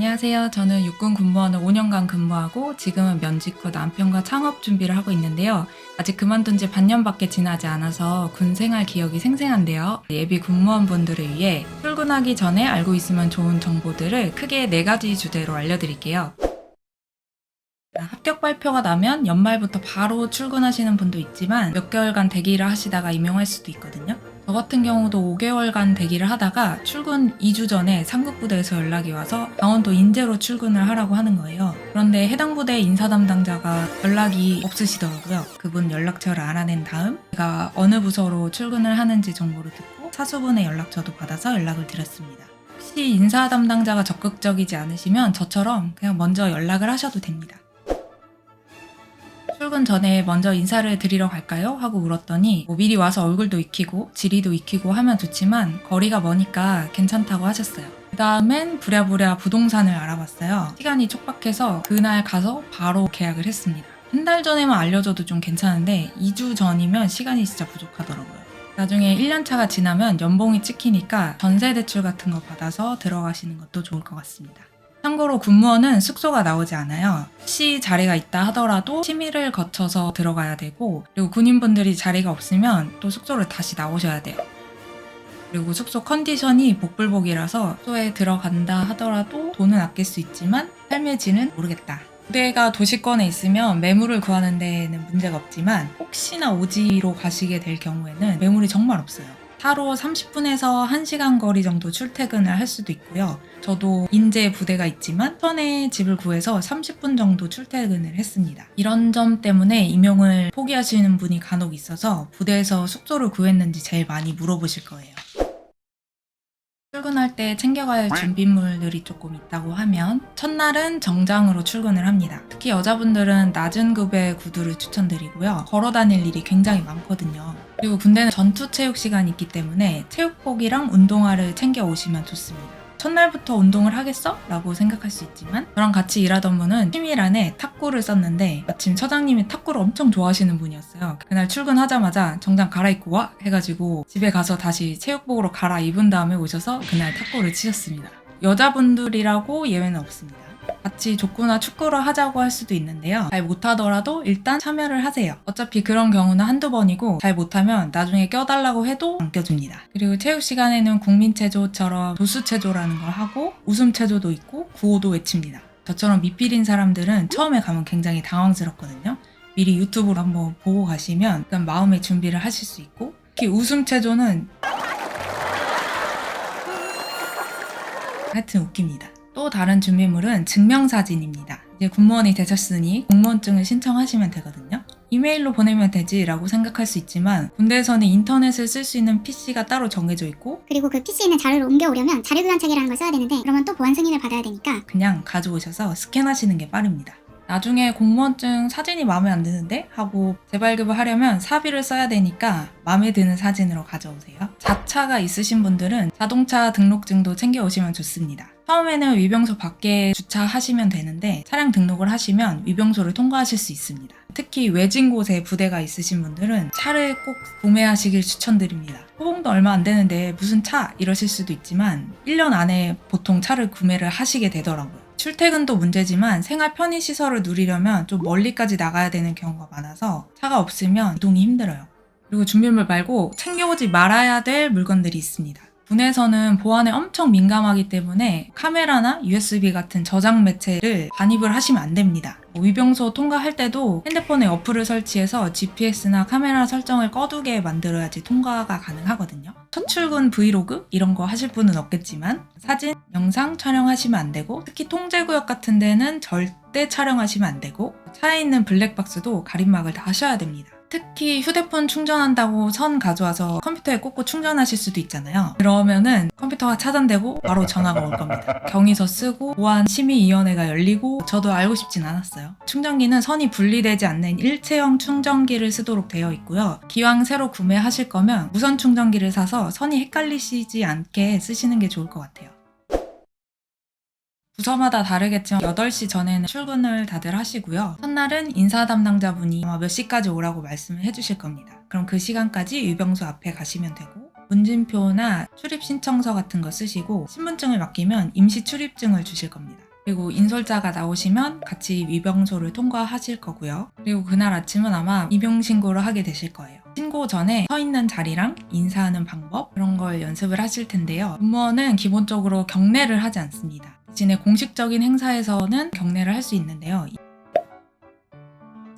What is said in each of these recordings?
안녕하세요. 저는 육군 군무원을 5년간 근무하고 지금은 면직 후 남편과 창업 준비를 하고 있는데요. 아직 그만둔 지 반년밖에 지나지 않아서 군 생활 기억이 생생한데요. 예비 군무원분들을 위해 출근하기 전에 알고 있으면 좋은 정보들을 크게 4가지 주제로 알려드릴게요. 합격 발표가 나면 연말부터 바로 출근하시는 분도 있지만 몇 개월간 대기를 하시다가 임용할 수도 있거든요. 저 같은 경우도 5개월간 대기를 하다가 출근 2주 전에 상급부대에서 연락이 와서 강원도 인제로 출근을 하라고 하는 거예요. 그런데 해당 부대 인사 담당자가 연락이 없으시더라고요. 그분 연락처를 알아낸 다음 제가 어느 부서로 출근을 하는지 정보를 듣고 사수분의 연락처도 받아서 연락을 드렸습니다. 혹시 인사 담당자가 적극적이지 않으시면 저처럼 그냥 먼저 연락을 하셔도 됩니다. 출근 전에 먼저 인사를 드리러 갈까요? 하고 물었더니 미리 와서 얼굴도 익히고 지리도 익히고 하면 좋지만 거리가 머니까 괜찮다고 하셨어요. 그 다음엔 부랴부랴 부동산을 알아봤어요. 시간이 촉박해서 그날 가서 바로 계약을 했습니다. 한 달 전에만 알려줘도 좀 괜찮은데 2주 전이면 시간이 진짜 부족하더라고요. 나중에 1년차가 지나면 연봉이 찍히니까 전세 대출 같은 거 받아서 들어가시는 것도 좋을 것 같습니다. 참고로 군무원은 숙소가 나오지 않아요. 혹시 자리가 있다 하더라도 심의를 거쳐서 들어가야 되고, 그리고 군인분들이 자리가 없으면 또 숙소를 다시 나오셔야 돼요. 그리고 숙소 컨디션이 복불복이라서 숙소에 들어간다 하더라도 돈은 아낄 수 있지만 삶의 질은 모르겠다. 부대가 도시권에 있으면 매물을 구하는 데에는 문제가 없지만 혹시나 오지로 가시게 될 경우에는 매물이 정말 없어요. 차로 30분에서 1시간 거리 정도 출퇴근을 할 수도 있고요. 저도 인제 부대가 있지만 천에 집을 구해서 30분 정도 출퇴근을 했습니다. 이런 점 때문에 임용을 포기하시는 분이 간혹 있어서 부대에서 숙소를 구했는지 제일 많이 물어보실 거예요. 출근할 때 챙겨갈 준비물들이 조금 있다고 하면 첫날은 정장으로 출근을 합니다. 특히 여자분들은 낮은 급의 구두를 추천드리고요. 걸어 다닐 일이 굉장히 많거든요. 그리고 군대는 전투 체육 시간이 있기 때문에 체육복이랑 운동화를 챙겨 오시면 좋습니다. 첫날부터 운동을 하겠어? 라고 생각할 수 있지만 저랑 같이 일하던 분은 취미란에 탁구를 썼는데 마침 처장님이 탁구를 엄청 좋아하시는 분이었어요. 그날 출근하자마자 정장 갈아입고 와! 해가지고 집에 가서 다시 체육복으로 갈아입은 다음에 오셔서 그날 탁구를 치셨습니다. 여자분들이라고 예외는 없습니다. 같이 족구나 축구를 하자고 할 수도 있는데요. 잘 못하더라도 일단 참여를 하세요. 어차피 그런 경우는 한두 번이고 잘 못하면 나중에 껴달라고 해도 안 껴줍니다. 그리고 체육 시간에는 국민체조처럼 도수체조라는 걸 하고 웃음체조도 있고 구호도 외칩니다. 저처럼 미필인 사람들은 처음에 가면 굉장히 당황스럽거든요. 미리 유튜브로 한번 보고 가시면 일단 마음의 준비를 하실 수 있고 특히 웃음체조는 하여튼 웃깁니다. 또 다른 준비물은 증명사진입니다. 이제 군무원이 되셨으니 공무원증을 신청하시면 되거든요. 이메일로 보내면 되지 라고 생각할 수 있지만 군대에서는 인터넷을 쓸 수 있는 PC가 따로 정해져 있고 그리고 그 PC에 있는 자료를 옮겨오려면 자료 교환책이라는 걸 써야 되는데 그러면 또 보안 승인을 받아야 되니까 그냥 가져오셔서 스캔하시는 게 빠릅니다. 나중에 공무원증 사진이 마음에 안 드는데? 하고 재발급을 하려면 사비를 써야 되니까 마음에 드는 사진으로 가져오세요. 자차가 있으신 분들은 자동차 등록증도 챙겨오시면 좋습니다. 처음에는 위병소 밖에 주차하시면 되는데 차량 등록을 하시면 위병소를 통과하실 수 있습니다. 특히 외진 곳에 부대가 있으신 분들은 차를 꼭 구매하시길 추천드립니다. 호봉도 얼마 안 되는데 무슨 차? 이러실 수도 있지만 1년 안에 보통 차를 구매를 하시게 되더라고요. 출퇴근도 문제지만 생활 편의시설을 누리려면 좀 멀리까지 나가야 되는 경우가 많아서 차가 없으면 이동이 힘들어요. 그리고 준비물 말고 챙겨오지 말아야 될 물건들이 있습니다. 군에서는 보안에 엄청 민감하기 때문에 카메라나 USB 같은 저장 매체를 반입을 하시면 안 됩니다. 위병소 통과할 때도 핸드폰에 어플을 설치해서 GPS나 카메라 설정을 꺼두게 만들어야지 통과가 가능하거든요. 첫 출근 브이로그 이런 거 하실 분은 없겠지만 사진, 영상 촬영하시면 안 되고 특히 통제구역 같은 데는 절대 촬영하시면 안 되고 차에 있는 블랙박스도 가림막을 다 하셔야 됩니다. 특히 휴대폰 충전한다고 선 가져와서 컴퓨터에 꽂고 충전하실 수도 있잖아요. 그러면은 컴퓨터가 차단되고 바로 전화가 올 겁니다. 경위서 쓰고 보안심의위원회가 열리고 저도 알고 싶진 않았어요. 충전기는 선이 분리되지 않는 일체형 충전기를 쓰도록 되어 있고요. 기왕 새로 구매하실 거면 무선 충전기를 사서 선이 헷갈리시지 않게 쓰시는 게 좋을 것 같아요. 부서마다 다르겠지만 8시 전에는 출근을 다들 하시고요. 첫날은 인사 담당자분이 아마 몇 시까지 오라고 말씀을 해주실 겁니다. 그럼 그 시간까지 위병소 앞에 가시면 되고 문진표나 출입 신청서 같은 거 쓰시고 신분증을 맡기면 임시 출입증을 주실 겁니다. 그리고 인솔자가 나오시면 같이 위병소를 통과하실 거고요. 그리고 그날 아침은 아마 임용신고를 하게 되실 거예요. 신고 전에 서 있는 자리랑 인사하는 방법 그런 걸 연습을 하실 텐데요. 공무원은 기본적으로 경례를 하지 않습니다. 대신에 공식적인 행사에서는 경례를 할 수 있는데요.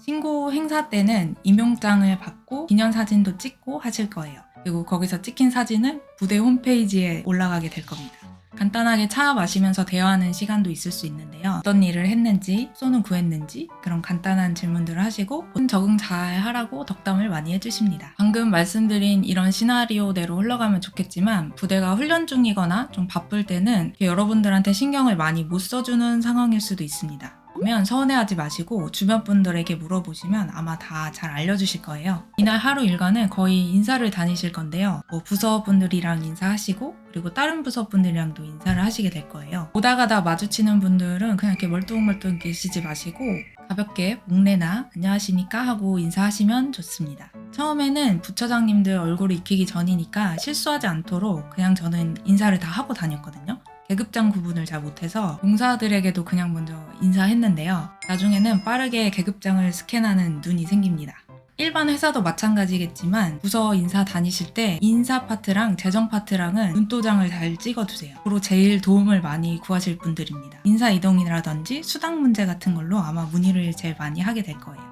신고 행사 때는 임용장을 받고 기념사진도 찍고 하실 거예요. 그리고 거기서 찍힌 사진은 부대 홈페이지에 올라가게 될 겁니다. 간단하게 차 마시면서 대화하는 시간도 있을 수 있는데요. 어떤 일을 했는지, 숙소는 구했는지 그런 간단한 질문들을 하시고 적응 잘 하라고 덕담을 많이 해주십니다. 방금 말씀드린 이런 시나리오대로 흘러가면 좋겠지만 부대가 훈련 중이거나 좀 바쁠 때는 여러분들한테 신경을 많이 못 써주는 상황일 수도 있습니다. 그러면 서운해하지 마시고 주변 분들에게 물어보시면 아마 다 잘 알려주실 거예요. 이날 하루 일과는 거의 인사를 다니실 건데요. 부서분들이랑 인사하시고 그리고 다른 부서분들이랑도 인사를 하시게 될 거예요. 오다 가다 마주치는 분들은 그냥 이렇게 멀뚱멀뚱 계시지 마시고 가볍게 목례나 안녕하십니까 하고 인사하시면 좋습니다. 처음에는 부처장님들 얼굴을 익히기 전이니까 실수하지 않도록 그냥 저는 인사를 다 하고 다녔거든요. 계급장 구분을 잘 못해서 용사들에게도 그냥 먼저 인사했는데요. 나중에는 빠르게 계급장을 스캔하는 눈이 생깁니다. 일반 회사도 마찬가지겠지만 부서 인사 다니실 때 인사 파트랑 재정 파트랑은 눈도장을 잘 찍어두세요. 앞으로 제일 도움을 많이 구하실 분들입니다. 인사 이동이라든지 수당 문제 같은 걸로 아마 문의를 제일 많이 하게 될 거예요.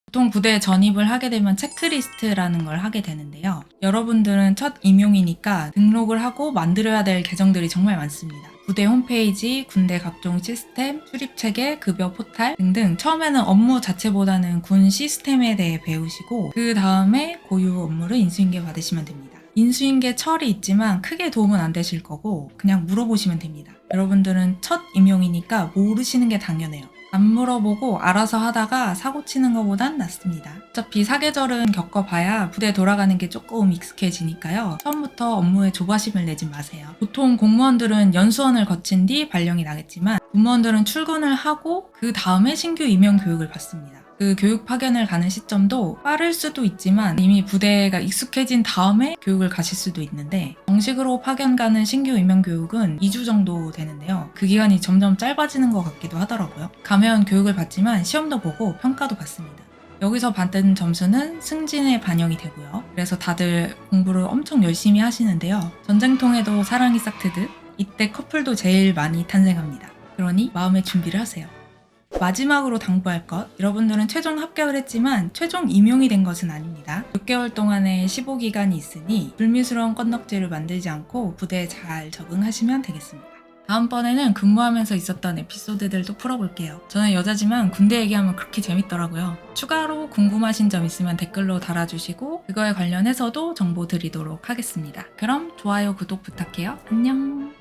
보통 부대에 전입을 하게 되면 체크리스트라는 걸 하게 되는데요. 여러분들은 첫 임용이니까 등록을 하고 만들어야 될 계정들이 정말 많습니다. 부대 홈페이지, 군대 각종 시스템, 출입체계, 급여 포탈 등등 처음에는 업무 자체보다는 군 시스템에 대해 배우시고 그 다음에 고유 업무를 인수인계 받으시면 됩니다. 인수인계 철이 있지만 크게 도움은 안 되실 거고 그냥 물어보시면 됩니다. 여러분들은 첫 임용이니까 모르시는 게 당연해요. 안 물어보고 알아서 하다가 사고 치는 것보단 낫습니다. 어차피 사계절은 겪어봐야 부대 돌아가는 게 조금 익숙해지니까요. 처음부터 업무에 조바심을 내지 마세요. 보통 공무원들은 연수원을 거친 뒤 발령이 나겠지만 군무원들은 출근을 하고 그 다음에 신규 임용 교육을 받습니다. 그 교육 파견을 가는 시점도 빠를 수도 있지만 이미 부대가 익숙해진 다음에 교육을 가실 수도 있는데 정식으로 파견 가는 신규 임용 교육은 2주 정도 되는데요. 그 기간이 점점 짧아지는 것 같기도 하더라고요. 가면 교육을 받지만 시험도 보고 평가도 받습니다. 여기서 받은 점수는 승진에 반영이 되고요. 그래서 다들 공부를 엄청 열심히 하시는데요. 전쟁통에도 사랑이 싹트듯 이때 커플도 제일 많이 탄생합니다. 그러니 마음의 준비를 하세요. 마지막으로 당부할 것, 여러분들은 최종 합격을 했지만 최종 임용이 된 것은 아닙니다. 6개월 동안의 시보기간이 있으니 불미스러운 건덕지를 만들지 않고 부대에 잘 적응하시면 되겠습니다. 다음번에는 근무하면서 있었던 에피소드들도 풀어볼게요. 저는 여자지만 군대 얘기하면 그렇게 재밌더라고요. 추가로 궁금하신 점 있으면 댓글로 달아주시고 그거에 관련해서도 정보 드리도록 하겠습니다. 그럼 좋아요, 구독 부탁해요. 안녕.